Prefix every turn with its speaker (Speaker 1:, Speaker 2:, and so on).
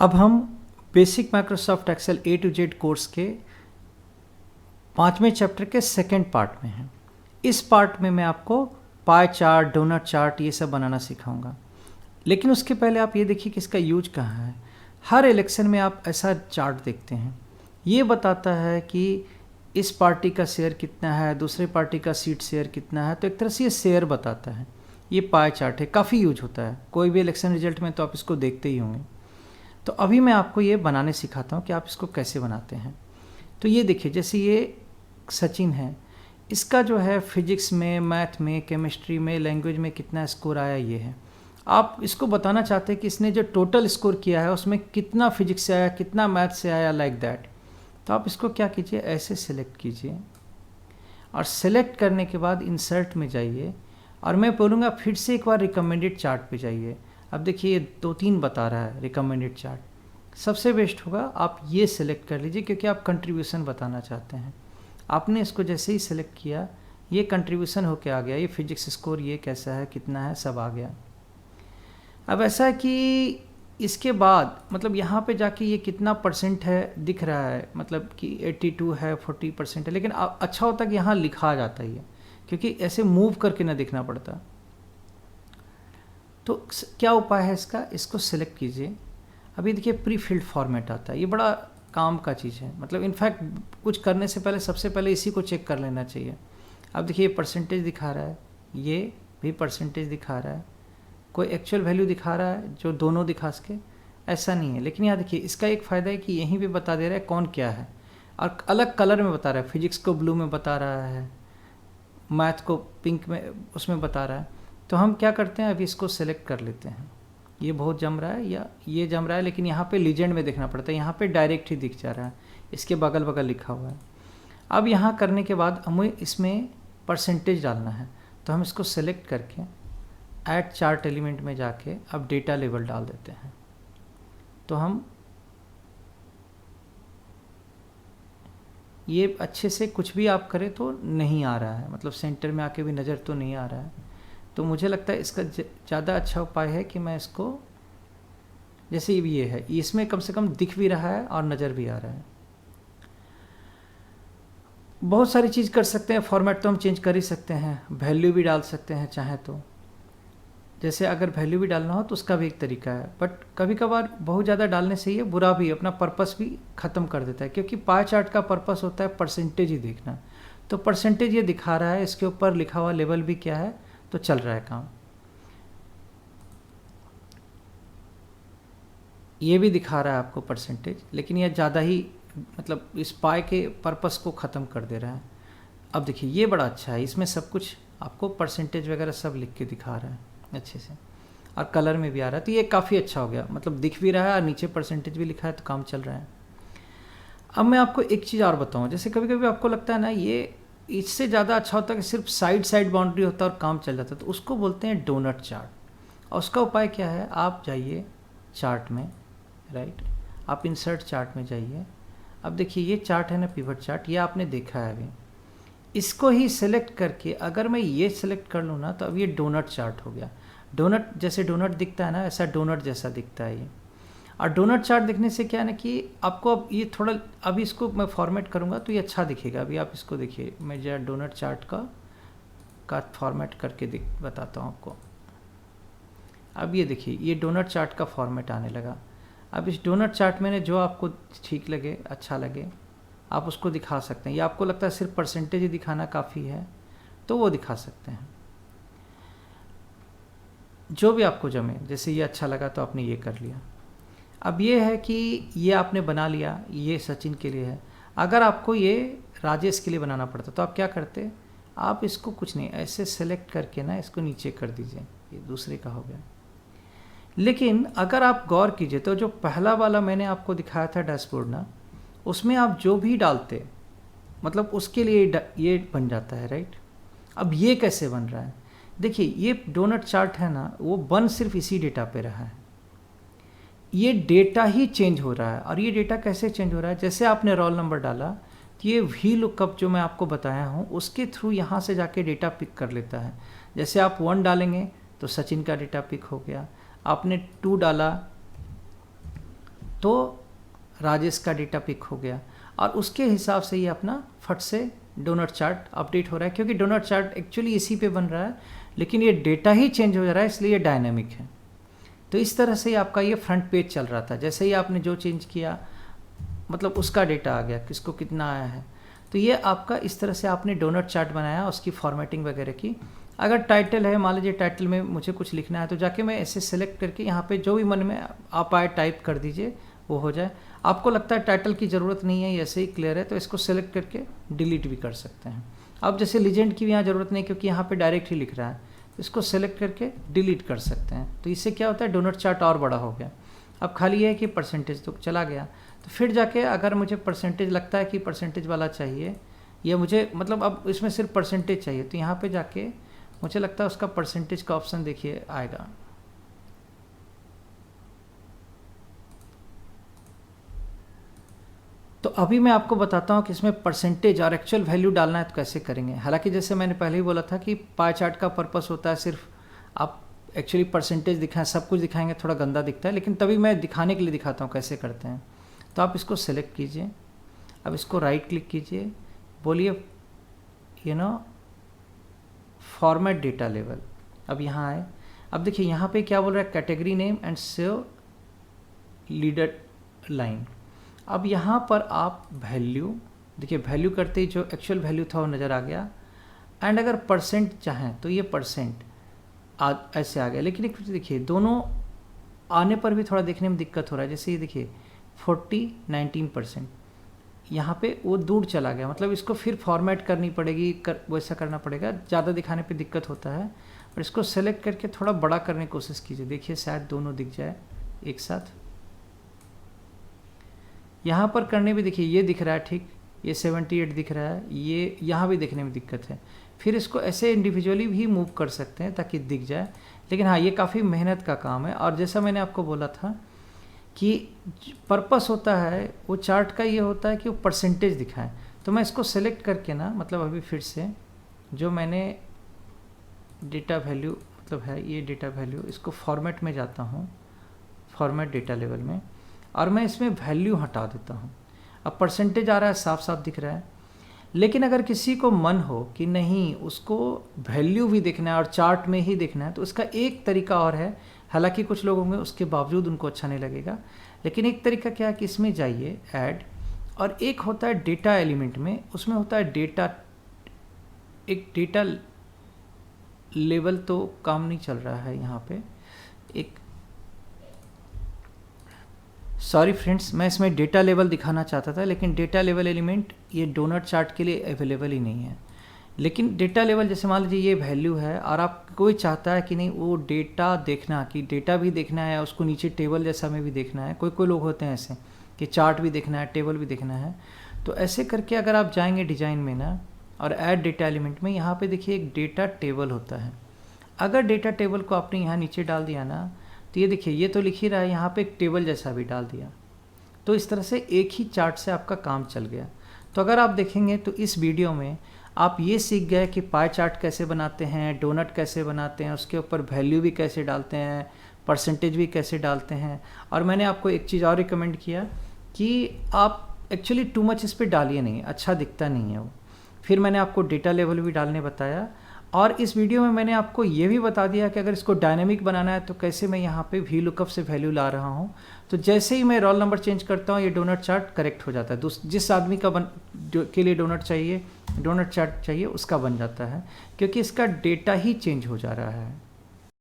Speaker 1: अब हम basic Microsoft Excel A to Z course के 5वें चैप्टर के सेकंड पार्ट में हैं। इस पार्ट में मैं आपको पाई चार्ट, डोनट चार्ट ये सब बनाना सिखाऊंगा। लेकिन उसके पहले आप ये देखिए कि इसका यूज कहाँ है। हर इलेक्शन में आप ऐसा चार्ट देखते हैं, ये बताता है कि इस पार्टी का शेयर कितना है, दूसरे पार्टी का सीट शेयर कितना है। तो एक तरह से ये शेयर बताता है। ये पाई चार्ट है, काफ़ी यूज होता है कोई भी इलेक्शन रिजल्ट में, तो आप इसको देखते ही होंगे। तो अभी मैं आपको ये बनाने सिखाता हूँ कि आप इसको कैसे बनाते हैं। तो ये देखिए, जैसे ये सचिन है, इसका जो है फिजिक्स में, मैथ में, केमिस्ट्री में, लैंग्वेज में कितना स्कोर आया ये है। आप इसको बताना चाहते हैं कि इसने जो टोटल स्कोर किया है उसमें कितना फिजिक्स से आया, कितना मैथ से आया, लाइक दैट। तो आप इसको क्या कीजिए, ऐसे सिलेक्ट कीजिए और सिलेक्ट करने के बाद इंसर्ट में जाइए और मैं बोलूँगा फिर से एक बार रिकमेंडेड चार्ट पे जाइए। अब देखिए ये 2-3 बता रहा है रिकमेंडेड चार्ट। सबसे बेस्ट होगा आप ये सिलेक्ट कर लीजिए, क्योंकि आप कंट्रीब्यूशन बताना चाहते हैं। आपने इसको जैसे ही सिलेक्ट किया, ये कंट्रीब्यूशन होके आ गया, ये फिजिक्स स्कोर ये कैसा है, कितना है, सब आ गया। अब ऐसा है कि इसके बाद मतलब यहाँ पे जाके ये कितना परसेंट है दिख रहा है, मतलब कि 82 है, 40% है। लेकिन अच्छा होता कि यहाँ लिखा जाता ही है, क्योंकि ऐसे मूव करके ना दिखना पड़ता। तो क्या उपाय है इसका, इसको सिलेक्ट कीजिए। अभी देखिए प्री फिल्ड फॉर्मेट आता है, ये बड़ा काम का चीज़ है। मतलब इनफैक्ट कुछ करने से पहले सबसे पहले इसी को चेक कर लेना चाहिए। अब देखिए ये परसेंटेज दिखा रहा है, ये भी परसेंटेज दिखा रहा है, कोई एक्चुअल वैल्यू दिखा रहा है जो दोनों दिखा सके, ऐसा नहीं है। लेकिन यहाँ देखिए इसका एक फ़ायदा है कि यहीं पे बता दे रहा है कौन क्या है, और अलग कलर में बता रहा है। फिजिक्स को ब्लू में बता रहा है, मैथ को पिंक में उसमें बता रहा है। तो हम क्या करते हैं, अभी इसको सेलेक्ट कर लेते हैं। ये बहुत जम रहा है या ये जम रहा है, लेकिन यहाँ पे लीजेंड में देखना पड़ता है। यहाँ पे डायरेक्ट ही दिख जा रहा है, इसके बगल बगल लिखा हुआ है। अब यहाँ करने के बाद हमें इसमें परसेंटेज डालना है, तो हम इसको सेलेक्ट करके ऐड चार्ट एलिमेंट में जाके अब डेटा लेवल डाल देते हैं। तो हम ये अच्छे से कुछ भी आप करें तो नहीं आ रहा है, मतलब सेंटर में आके भी नज़र तो नहीं आ रहा है। तो मुझे लगता है इसका ज़्यादा अच्छा उपाय है कि मैं इसको, जैसे ये है, इसमें कम से कम दिख भी रहा है और नज़र भी आ रहा है। बहुत सारी चीज़ कर सकते हैं, फॉर्मेट तो हम चेंज कर ही सकते हैं, वैल्यू भी डाल सकते हैं चाहे तो। जैसे अगर वैल्यू भी डालना हो तो उसका भी एक तरीका है, बट कभी कभार बहुत ज़्यादा डालने से ये बुरा भी, अपना पर्पस भी ख़त्म कर देता है। क्योंकि पाई चार्ट का पर्पस होता है परसेंटेज ही देखना। तो परसेंटेज ये दिखा रहा है, इसके ऊपर लिखा हुआ लेवल भी क्या है, तो चल रहा है काम। ये भी दिखा रहा है आपको परसेंटेज, लेकिन ये ज़्यादा ही मतलब इस पाई के पर्पस को ख़त्म कर दे रहा है। अब देखिए ये बड़ा अच्छा है, इसमें सब कुछ आपको परसेंटेज वगैरह सब लिख के दिखा रहा है अच्छे से, और कलर में भी आ रहा है। तो ये काफ़ी अच्छा हो गया, मतलब दिख भी रहा है और नीचे परसेंटेज भी लिखा है, तो काम चल रहा है। अब मैं आपको एक चीज़ और बताऊँ, जैसे कभी कभी आपको लगता है ना ये इससे ज़्यादा अच्छा होता है कि सिर्फ साइड साइड बाउंड्री होता है और काम चल जाता है, तो उसको बोलते हैं डोनट चार्ट। और उसका उपाय क्या है, आप जाइए चार्ट में, राइट, आप इंसर्ट चार्ट में जाइए। अब देखिए ये चार्ट है ना, पिवट चार्ट, ये आपने देखा है अभी। इसको ही सिलेक्ट करके अगर मैं ये सिलेक्ट कर लूँ ना, तो अब ये डोनट चार्ट हो गया। डोनट जैसे डोनट दिखता है ना, ऐसा डोनट जैसा दिखता है ये। और डोनट चार्ट दिखने से क्या है ना कि आपको अब ये थोड़ा, अभी इसको मैं फॉर्मेट करूँगा तो ये अच्छा दिखेगा। अभी आप इसको देखिए, मैं जरा डोनट चार्ट का फॉर्मेट करके बताता हूँ आपको। अब ये देखिए ये डोनट चार्ट का फॉर्मेट आने लगा। अब इस डोनट चार्ट में जो आपको ठीक लगे, अच्छा लगे, आप उसको दिखा सकते हैं। या आपको लगता है सिर्फ परसेंटेज ही दिखाना काफ़ी है, तो वो दिखा सकते हैं, जो भी आपको जमे। जैसे ये अच्छा लगा तो आपने ये कर लिया। अब ये है कि ये आपने बना लिया, ये सचिन के लिए है। अगर आपको ये राजेश के लिए बनाना पड़ता तो आप क्या करते, आप इसको कुछ नहीं, ऐसे सेलेक्ट करके ना इसको नीचे कर दीजिए, ये दूसरे का हो गया। लेकिन अगर आप गौर कीजिए तो जो पहला वाला मैंने आपको दिखाया था डैशबोर्ड ना, उसमें आप जो भी डालते, मतलब उसके लिए ये बन जाता है, राइट। अब ये कैसे बन रहा है, देखिए ये डोनट चार्ट है ना, वो बन सिर्फ इसी डेटा पे रहा है। ये डेटा ही चेंज हो रहा है। और ये डेटा कैसे चेंज हो रहा है, जैसे आपने रोल नंबर डाला तो ये वी लुकअप जो मैं आपको बताया हूँ उसके थ्रू यहाँ से जाके डेटा पिक कर लेता है। जैसे आप 1 डालेंगे तो सचिन का डेटा पिक हो गया, आपने 2 डाला तो राजेश का डेटा पिक हो गया और उसके हिसाब से ये अपना फट से डोनट चार्ट अपडेट हो रहा है, क्योंकि डोनट चार्ट एक्चुअली इसी पे बन रहा है, लेकिन ये डेटा ही चेंज हो जा रहा है, इसलिए ये डायनामिक है। तो इस तरह से आपका ये फ्रंट पेज चल रहा था। जैसे ही आपने जो चेंज किया मतलब उसका डेटा आ गया, किसको कितना आया है। तो ये आपका इस तरह से आपने डोनट चार्ट बनाया, उसकी फॉर्मेटिंग वगैरह की। अगर टाइटल है, मान लीजिए टाइटल में मुझे कुछ लिखना है, तो जाके मैं ऐसे सेलेक्ट करके यहाँ पे जो भी मन में आप आए टाइप कर दीजिए, वो हो जाए। आपको लगता है टाइटल की ज़रूरत नहीं है, ऐसे ही क्लियर है, तो इसको सेलेक्ट करके डिलीट भी कर सकते हैं। अब जैसे लीजेंड की भी यहाँ ज़रूरत नहीं, क्योंकि यहाँ पे डायरेक्ट ही लिख रहा है, तो इसको सेलेक्ट करके डिलीट कर सकते हैं। तो इससे क्या होता है, डोनट चार्ट और बड़ा हो गया। अब खाली है कि परसेंटेज तो चला गया। तो फिर जाके अगर मुझे परसेंटेज लगता है कि परसेंटेज वाला चाहिए, या मुझे मतलब अब इसमें सिर्फ परसेंटेज चाहिए, तो यहाँ पे जाके मुझे लगता है उसका परसेंटेज का ऑप्शन देखिए आएगा। तो अभी मैं आपको बताता हूँ कि इसमें परसेंटेज और एक्चुअल वैल्यू डालना है तो कैसे करेंगे। हालांकि जैसे मैंने पहले ही बोला था कि पाई चार्ट का पर्पस होता है सिर्फ आप एक्चुअली परसेंटेज दिखाएं, सब कुछ दिखाएंगे थोड़ा गंदा दिखता है, लेकिन तभी मैं दिखाने के लिए दिखाता हूँ कैसे करते हैं। तो आप इसको सेलेक्ट कीजिए, अब इसको राइट क्लिक कीजिए, बोलिए फॉर्मेट डेटा लेवल। अब यहाँ आए, अब देखिए यहाँ पे क्या बोल रहा है, category name and save leader line. अब यहाँ पर आप वैल्यू देखिए, वैल्यू करते ही जो एक्चुअल वैल्यू था वो नज़र आ गया। एंड अगर परसेंट चाहें तो ये परसेंट ऐसे आ गया। लेकिन एक देखिए दोनों आने पर भी थोड़ा देखने में दिक्कत हो रहा है। जैसे ये देखिए 19% यहाँ पे वो दूर चला गया, मतलब इसको फिर फॉर्मेट करनी पड़ेगी, वैसा करना पड़ेगा, ज़्यादा दिखाने पे दिक्कत होता है। और इसको सेलेक्ट करके थोड़ा बड़ा करने की कोशिश कीजिए, देखिए शायद दोनों दिख जाए एक साथ। यहाँ पर करने भी देखिए ये दिख रहा है ठीक, ये 78 दिख रहा है, ये यहाँ भी देखने में दिक्कत है। फिर इसको ऐसे इंडिविजुअली भी मूव कर सकते हैं ताकि दिख जाए, लेकिन हाँ ये काफ़ी मेहनत का काम है। और जैसा मैंने आपको बोला था कि पर्पस होता है वो चार्ट का, ये होता है कि वो परसेंटेज दिखाएं। तो मैं इसको सेलेक्ट करके ना, मतलब अभी फिर से जो मैंने डेटा वैल्यू मतलब है ये डेटा वैल्यू, इसको फॉर्मेट में जाता हूँ, फॉर्मेट डेटा लेवल में, और मैं इसमें वैल्यू हटा देता हूँ। अब परसेंटेज आ रहा है, साफ साफ दिख रहा है। लेकिन अगर किसी को मन हो कि नहीं उसको वैल्यू भी देखना है और चार्ट में ही देखना है, तो उसका एक तरीका और है। हालांकि कुछ लोग होंगे उसके बावजूद उनको अच्छा नहीं लगेगा, लेकिन एक तरीका क्या है कि इसमें जाइए ऐड, और एक होता है डेटा एलिमेंट में, उसमें होता है डेटा, एक डेटा लेवल तो काम नहीं चल रहा है यहाँ पे। एक सॉरी फ्रेंड्स, मैं इसमें डेटा लेवल दिखाना चाहता था, लेकिन डेटा लेवल एलिमेंट ये डोनट चार्ट के लिए अवेलेबल ही नहीं है। लेकिन डेटा लेवल जैसे मान लीजिए ये वैल्यू है, और आप कोई चाहता है कि नहीं वो डेटा देखना, कि डेटा भी देखना है, उसको नीचे टेबल जैसा में भी देखना है। कोई लोग होते हैं ऐसे कि चार्ट भी देखना है, टेबल भी देखना है। तो ऐसे करके अगर आप जाएंगे डिज़ाइन में ना, और ऐड डेटा एलिमेंट में, यहाँ पे देखिए एक डेटा टेबल होता है। अगर डेटा टेबल को आपने यहाँ नीचे डाल दिया ना, तो ये देखिए ये तो लिख ही रहा है, यहाँ पे एक टेबल जैसा भी डाल दिया, तो इस तरह से एक ही चार्ट से आपका काम चल गया। तो अगर आप देखेंगे तो इस वीडियो में आप ये सीख गए कि पाई चार्ट कैसे बनाते हैं, डोनट कैसे बनाते हैं, उसके ऊपर वैल्यू भी कैसे डालते हैं, परसेंटेज भी कैसे डालते हैं। और मैंने आपको एक चीज़ और रिकमेंड किया कि आप एक्चुअली टू मच इस पर डालिए नहीं, अच्छा दिखता नहीं है वो। फिर मैंने आपको डेटा लेवल भी डालने बताया, और इस वीडियो में मैंने आपको ये भी बता दिया कि अगर इसको डायनेमिक बनाना है तो कैसे मैं यहाँ पे वी लुकअप से वैल्यू ला रहा हूँ। तो जैसे ही मैं रोल नंबर चेंज करता हूँ ये डोनट चार्ट करेक्ट हो जाता है, जिस आदमी का के लिए डोनट चाहिए, डोनट चार्ट चाहिए, उसका बन जाता है, क्योंकि इसका डेटा ही चेंज हो जा रहा है।